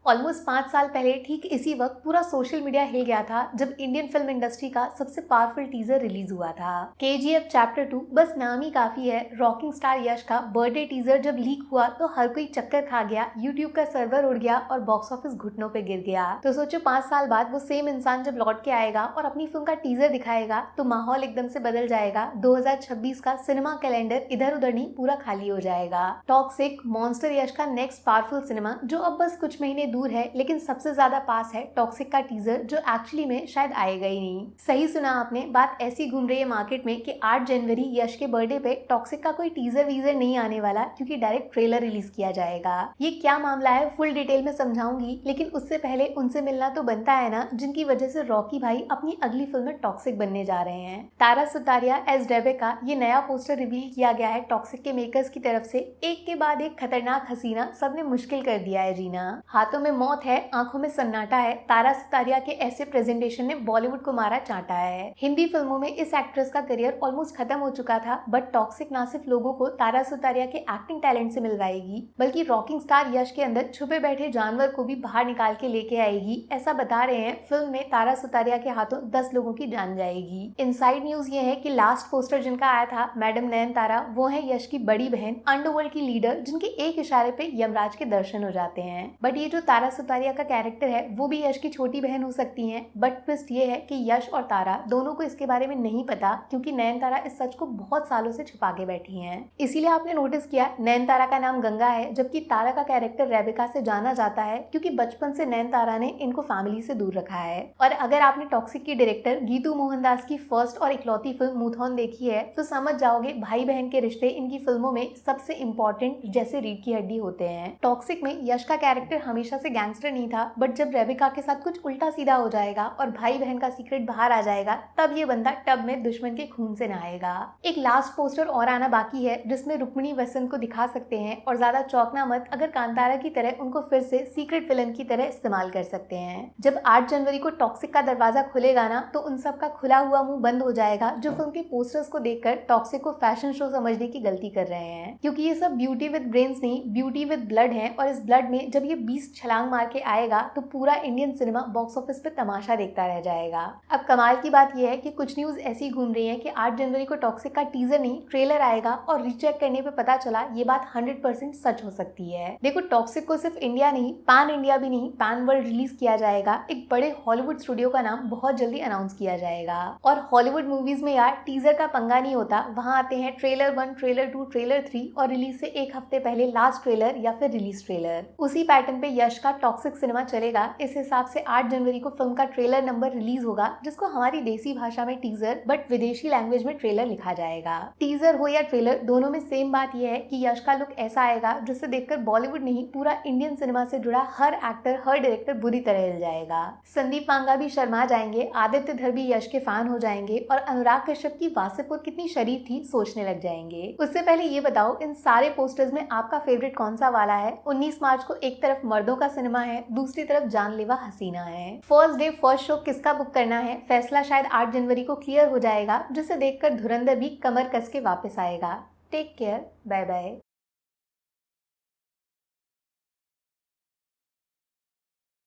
Almost 5 साल पहले ठीक इसी वक्त पूरा सोशल मीडिया हिल गया था जब इंडियन फिल्म इंडस्ट्री का सबसे पावरफुल टीजर रिलीज हुआ था। KGF चैप्टर 2 बस नाम ही काफी है। रॉकिंग स्टार यश का बर्थडे टीजर जब लीक हुआ तो हर कोई चक्कर खा गया, यूट्यूब का सर्वर उड़ गया और बॉक्स ऑफिस घुटनों पे गिर गया। तो सोचो 5 साल बाद वो सेम इंसान जब लौट के आएगा और अपनी फिल्म का टीजर दिखाएगा तो माहौल एकदम से बदल जाएगा। 2026 का सिनेमा कैलेंडर इधर उधर नहीं पूरा खाली हो जाएगा। टॉक्सिक मॉन्स्टर यश का नेक्स्ट पावरफुल सिनेमा जो अब बस कुछ महीने दूर है लेकिन सबसे ज्यादा पास है टॉक्सिक का टीजर जो एक्चुअली में शायद आएगा ही नहीं। सही सुना आपने, बात ऐसी घूम रही है मार्केट में कि 8 जनवरी यश के बर्थडे पे टॉक्सिक का कोई टीजर वीजर नहीं आने वाला क्योंकि डायरेक्ट ट्रेलर रिलीज किया जाएगा। ये क्या मामला है फुल डिटेल में समझाऊंगी, लेकिन उससे पहले उनसे मिलना तो बनता है ना जिनकी वजह से रॉकी भाई अपनी अगली फिल्म में टॉक्सिक बनने जा रहे हैं। तारा सुतारिया एज रेबेका ये नया पोस्टर रिवील किया गया है टॉक्सिक के मेकर्स की तरफ से। एक के बाद एक खतरनाक हसीना सबने मुश्किल कर दिया है जीना। हाथों में मौत है, आंखों में सन्नाटा है। तारा सुतारिया के ऐसे प्रेजेंटेशन ने बॉलीवुड को मारा चाटा है। हिंदी फिल्मों में इस एक्ट्रेस का करियर ऑलमोस्ट खत्म हो चुका था, बट टॉक्सिक ना सिर्फ लोगों को तारा सुतारिया के एक्टिंग टैलेंट से मिलवाएगी बल्कि रॉकिंग स्टार यश के अंदर छुपे बैठे जानवर को भी बाहर निकाल के लेके आएगी। ऐसा बता रहे हैं फिल्म में तारा सुतारिया के हाथों 10 लोगों की जान जाएगी। इनसाइड न्यूज ये है कि लास्ट पोस्टर जिनका आया था मैडम नयनतारा, वो है यश की बड़ी बहन, अंडरवर्ल्ड की लीडर जिनके एक इशारे पे यमराज के दर्शन हो जाते हैं। बट ये जो तारा सुतारिया का कैरेक्टर है वो भी यश की छोटी बहन हो सकती है। बट ट्विस्ट ये है कि यश और तारा दोनों को इसके बारे में नहीं पता क्योंकि नयनतारा इस सच को बहुत सालों से छुपा के बैठी हैं। इसीलिए आपने नोटिस किया नयनतारा का नाम गंगा है जबकि तारा का कैरेक्टर रेबिका से जाना जाता है क्योंकि बचपन से नयनतारा ने इनको फैमिली से दूर रखा है। और अगर आपने टॉक्सिक की डायरेक्टर गीतू मोहनदास की फर्स्ट और इकलौती फिल्म मूथॉन देखी है तो समझ जाओगे भाई बहन के रिश्ते इनकी फिल्मों में सबसे इम्पोर्टेंट जैसे रीढ़ की हड्डी होते हैं। टॉक्सिक में यश का कैरेक्टर हमेशा से गैंगस्टर नहीं था, बट जब रेबिका के साथ कुछ उल्टा सीधा हो जाएगा और भाई बहन का सीक्रेट बाहर आ जाएगा तब ये बंदा टब में दुश्मन के खून से नहाएगा। एक लास्ट पोस्टर और आना बाकी है जिसमें रुक्मिणी वसंत को दिखा सकते हैं और ज्यादा चौंकना मत, अगर कांतारा की तरह उनको फिर से सीक्रेट विलन की तरह इस्तेमाल कर सकते हैं। जब 8 जनवरी को टॉक्सिक का दरवाजा खुलेगा ना तो उन सब का खुला हुआ मुंह बंद हो जाएगा जो फिल्म के पोस्टर्स को देखकर टॉक्सिक को फैशन शो समझने की गलती कर रहे हैं, क्योंकि ये सब ब्यूटी विद ब्रेन्स नहीं ब्यूटी विद ब्लड है। और इस ब्लड में जब ये 20 छलांग मार के आएगा तो पूरा इंडियन सिनेमा बॉक्स ऑफिस पे तमाशा देखता रह जाएगा। अब कमाल की बात यह है कि कुछ न्यूज ऐसी घूम रही है कि 8 जनवरी को टॉक्सिक का टीजर नहीं ट्रेलर आएगा और रीचेक करने पे पता चला ये बात 100% सच हो सकती है। देखो टॉक्सिक को सिर्फ इंडिया नहीं पैन इंडिया भी नहीं पैन वर्ल्ड रिलीज किया जाएगा। एक बड़े हॉलीवुड स्टूडियो का नाम बहुत जल्दी अनाउंस किया जाएगा। और हॉलीवुड मूवीज में यार टीजर का पंगा नहीं होता, वहाँ आते हैं ट्रेलर 1, ट्रेलर 2, ट्रेलर 3 और रिलीज से एक हफ्ते पहले लास्ट ट्रेलर या फिर रिलीज ट्रेलर। उसी पैटर्न पे यश का टॉक्सिक सिनेमा चलेगा। इस हिसाब से 8 जनवरी को फिल्म का ट्रेलर नंबर रिलीज होगा जिसको हमारी देसी भाषा में टीजर बट विदेशी लैंग्वेज में ट्रेलर लिखा जाएगा। टीजर हो या ट्रेलर दोनों में सेम बात यह है कि यश का लुक ऐसा आएगा जिससे देखकर बॉलीवुड नहीं पूरा इंडियन सिनेमा से जुड़ा हर एक्टर हर डायरेक्टर बुरी तरह हिल जाएगा। संदीप पांगा भी शर्मा जाएंगे, आदित्य धर भी यश के फैन हो जाएंगे और अनुराग कश्यप की वासेपुर कितनी शरीफ थी सोचने लग जाएंगे। उससे पहले ये बताओ इन सारे पोस्टर्स में आपका फेवरेट कौन सा वाला है? 19 मार्च को एक तरफ मर्दों का सिनेमा है, दूसरी तरफ जानलेवा हसीना है। फर्स्ट डे फर्स्ट शो किसका बुक करना है फैसला शायद 8 जनवरी को क्लियर हो जाएगा, जिसे देखकर धुरंधर भी कमर कस के वापस आएगा। Take care, bye bye.